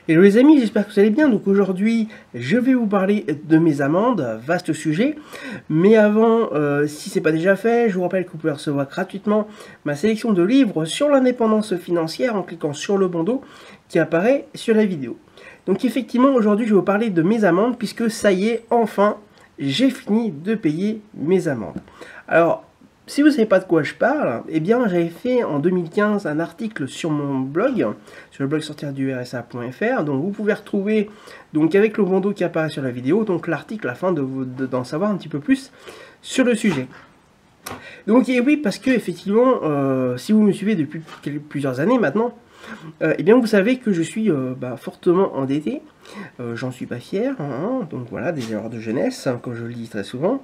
Hello les amis, j'espère que vous allez bien. Donc aujourd'hui, je vais vous parler de mes amendes, vaste sujet. Mais avant, si c'est pas déjà fait, je vous rappelle que vous pouvez recevoir gratuitement ma sélection de livres sur l'indépendance financière en cliquant sur le bandeau qui apparaît sur la vidéo. Donc effectivement, aujourd'hui, je vais vous parler de mes amendes puisque ça y est, enfin, j'ai fini de payer mes amendes. Alors, si vous ne savez pas de quoi je parle, eh bien j'avais fait en 2015 un article sur mon blog, sur le blog sortirdu-rsa.fr, donc vous pouvez retrouver, donc avec le bandeau qui apparaît sur la vidéo, donc l'article afin d'en savoir un petit peu plus sur le sujet. Donc et oui, parce que effectivement, si vous me suivez depuis plusieurs années maintenant, eh bien vous savez que je suis fortement endetté. J'en suis pas fier, hein, donc voilà, des erreurs de jeunesse, hein, comme je le dis très souvent.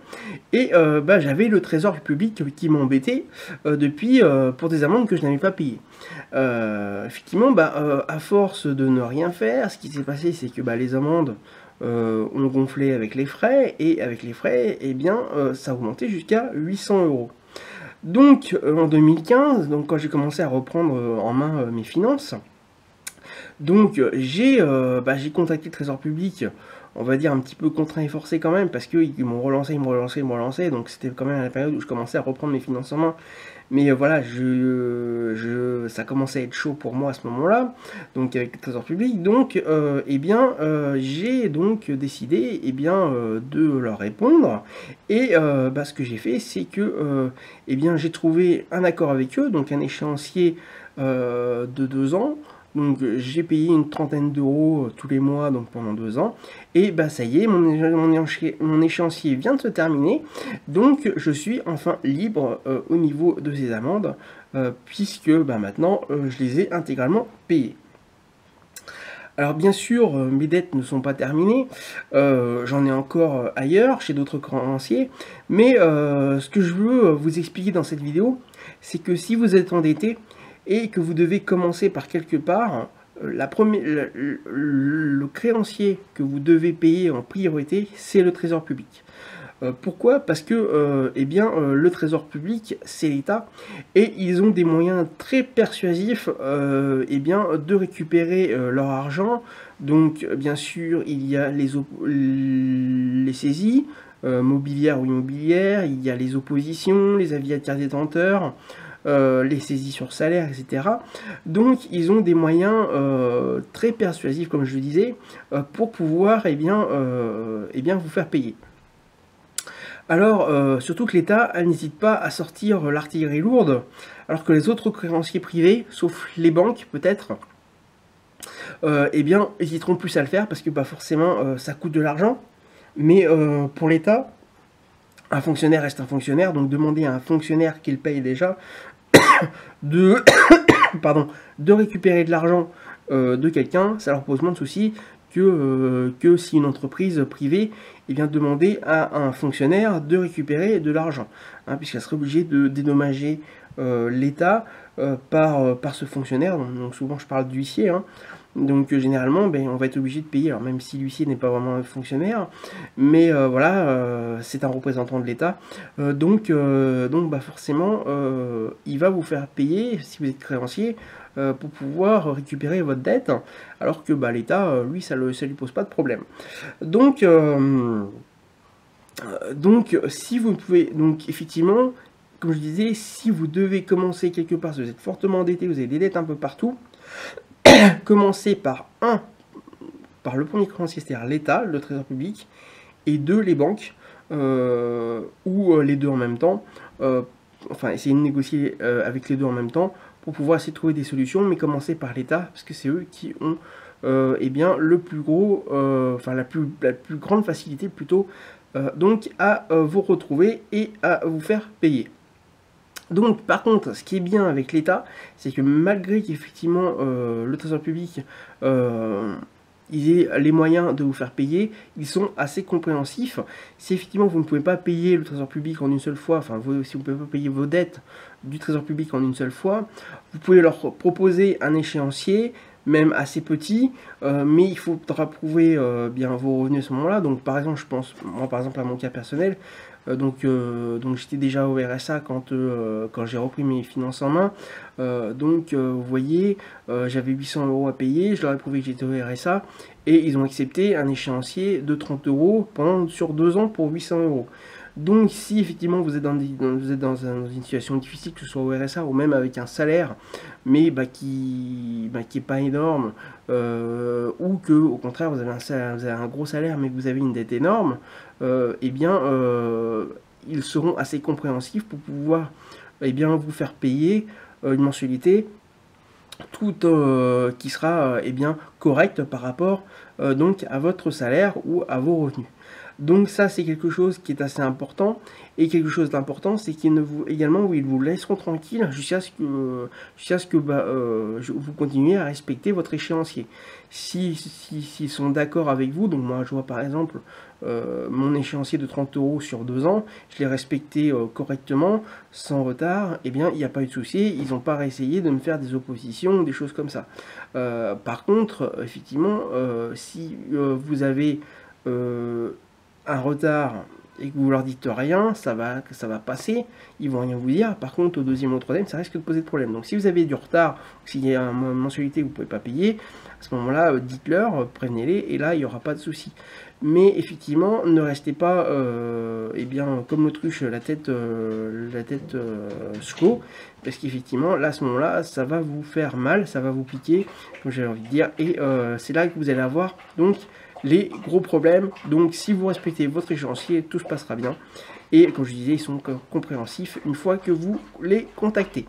Et j'avais le trésor public qui m'embêtait depuis pour des amendes que je n'avais pas payées. Effectivement, à force de ne rien faire, ce qui s'est passé, c'est que les amendes ont gonflé avec les frais, et avec les frais, eh bien, ça a augmenté jusqu'à 800 €. Donc en 2015, donc quand j'ai commencé à reprendre en main mes finances, donc j'ai contacté le Trésor public, on va dire un petit peu contraint et forcé quand même, parce qu'ils m'ont relancé, donc c'était quand même à la période où je commençais à reprendre mes finances en main. Mais voilà, ça commençait à être chaud pour moi à ce moment-là, donc avec le Trésor public. Donc, j'ai donc décidé de leur répondre. Et ce que j'ai fait, c'est que j'ai trouvé un accord avec eux, donc un échéancier de 2 ans. Donc j'ai payé une trentaine d'euros tous les mois donc pendant 2 ans. Et ça y est, mon échéancier vient de se terminer. Donc je suis enfin libre au niveau de ces amendes, puisque maintenant je les ai intégralement payées. Alors bien sûr, mes dettes ne sont pas terminées, j'en ai encore ailleurs, chez d'autres créanciers, mais ce que je veux vous expliquer dans cette vidéo, c'est que si vous êtes endetté, et que vous devez commencer par quelque part, le créancier que vous devez payer en priorité, c'est le Trésor public. Pourquoi? Parce que le Trésor public, c'est l'État, et ils ont des moyens très persuasifs de récupérer leur argent. Donc bien sûr, il y a les saisies mobilières ou immobilières, il y a les oppositions, les avis à tiers détenteurs, les saisies sur salaire, etc. Donc ils ont des moyens très persuasifs, comme je le disais, pour pouvoir vous faire payer. Alors, surtout que l'État n'hésite pas à sortir l'artillerie lourde, alors que les autres créanciers privés, sauf les banques peut-être, hésiteront plus à le faire, parce que forcément ça coûte de l'argent. Mais pour l'État, un fonctionnaire reste un fonctionnaire, donc demander à un fonctionnaire qu'il paye déjà de, de récupérer de l'argent de quelqu'un, ça leur pose moins de soucis que si une entreprise privée demander à un fonctionnaire de récupérer de l'argent, hein, puisqu'elle serait obligée de dédommager l'État par ce fonctionnaire. Donc souvent je parle d'huissier, hein. Donc généralement on va être obligé de payer, alors même si l'huissier n'est pas vraiment un fonctionnaire, mais c'est un représentant de l'État, donc forcément il va vous faire payer si vous êtes créancier pour pouvoir récupérer votre dette, alors que l'État, lui, ça lui pose pas de problème. Donc si vous pouvez, donc effectivement, comme je disais, si vous devez commencer quelque part, si vous êtes fortement endetté, vous avez des dettes un peu partout, commencez par le premier créancier, c'est-à-dire l'État, le Trésor public, et 2, les banques, ou les deux en même temps. Essayez de négocier avec les deux en même temps pour pouvoir essayer de trouver des solutions, mais commencez par l'État, parce que c'est eux qui ont le plus gros, la plus grande facilité plutôt, donc à vous retrouver et à vous faire payer. Donc par contre, ce qui est bien avec l'État, c'est que malgré qu'effectivement le Trésor public ils aient les moyens de vous faire payer, ils sont assez compréhensifs. Si effectivement vous ne pouvez pas payer le Trésor public en une seule fois, si vous ne pouvez pas payer vos dettes du Trésor public en une seule fois, vous pouvez leur proposer un échéancier, même assez petit, mais il faudra prouver bien vos revenus à ce moment-là. Donc par exemple, je pense, moi par exemple à mon cas personnel, Donc j'étais déjà au RSA quand j'ai repris mes finances en main. Vous voyez, j'avais 800 € à payer, je leur ai prouvé que j'étais au RSA, et ils ont accepté un échéancier de 30 € sur 2 ans pour 800 €. Donc si effectivement vous êtes dans une situation difficile, que ce soit au RSA ou même avec un salaire, mais qui est pas énorme, ou que au contraire vous avez un gros salaire mais que vous avez une dette énorme, ils seront assez compréhensifs pour pouvoir vous faire payer une mensualité qui sera correcte par rapport donc à votre salaire ou à vos revenus. Donc ça c'est quelque chose qui est assez important, et quelque chose d'important c'est qu'ils vous laisseront tranquille jusqu'à ce que vous continuez à respecter votre échéancier. S'ils sont d'accord avec vous, donc moi je vois par exemple mon échéancier de 30 € sur 2 ans, je l'ai respecté correctement, sans retard, il n'y a pas eu de souci, ils n'ont pas essayé de me faire des oppositions, des choses comme ça. Par contre, effectivement, si vous avez un retard et que vous leur dites rien, ça va passer, ils vont rien vous dire. Par contre, au deuxième ou au troisième, ça risque de poser de problème. Donc si vous avez du retard, ou s'il y a une mensualité que vous ne pouvez pas payer, à ce moment-là, dites-leur, prévenez-les, et là, il n'y aura pas de souci. Mais effectivement, ne restez pas comme l'autruche, la tête sous l'eau, parce qu'effectivement, là, à ce moment-là, ça va vous faire mal, ça va vous piquer, comme j'avais envie de dire, et c'est là que vous allez avoir donc les gros problèmes. Donc si vous respectez votre échéancier, tout se passera bien, et comme je disais, ils sont compréhensifs une fois que vous les contactez.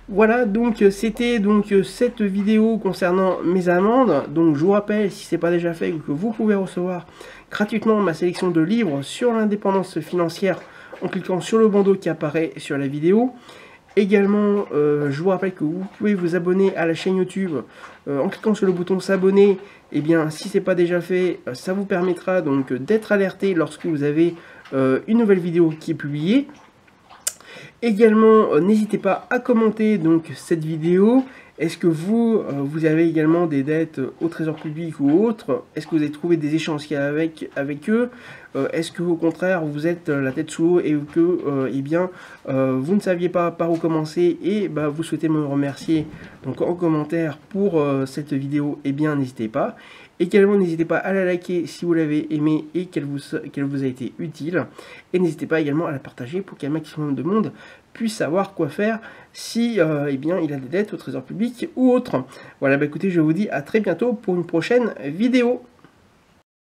Voilà, donc c'était cette vidéo concernant mes amendes. Donc je vous rappelle, si ce n'est pas déjà fait, que vous pouvez recevoir gratuitement ma sélection de livres sur l'indépendance financière en cliquant sur le bandeau qui apparaît sur la vidéo. Également, je vous rappelle que vous pouvez vous abonner à la chaîne YouTube en cliquant sur le bouton s'abonner. Si ce n'est pas déjà fait, ça vous permettra donc d'être alerté lorsque vous avez une nouvelle vidéo qui est publiée. Également, n'hésitez pas à commenter donc cette vidéo. Est-ce que vous avez également des dettes au trésor public ou autre? Est-ce que vous avez trouvé des échéanciers avec eux? Est-ce que au contraire vous êtes la tête sous l'eau et que vous ne saviez pas par où commencer et vous souhaitez me remercier donc en commentaire pour cette vidéo? N'hésitez pas. Également, n'hésitez pas à la liker si vous l'avez aimé et qu'elle vous a été utile. Et n'hésitez pas également à la partager pour qu'un maximum de monde puisse savoir quoi faire si il a des dettes au trésor public ou autre. Voilà, écoutez, je vous dis à très bientôt pour une prochaine vidéo.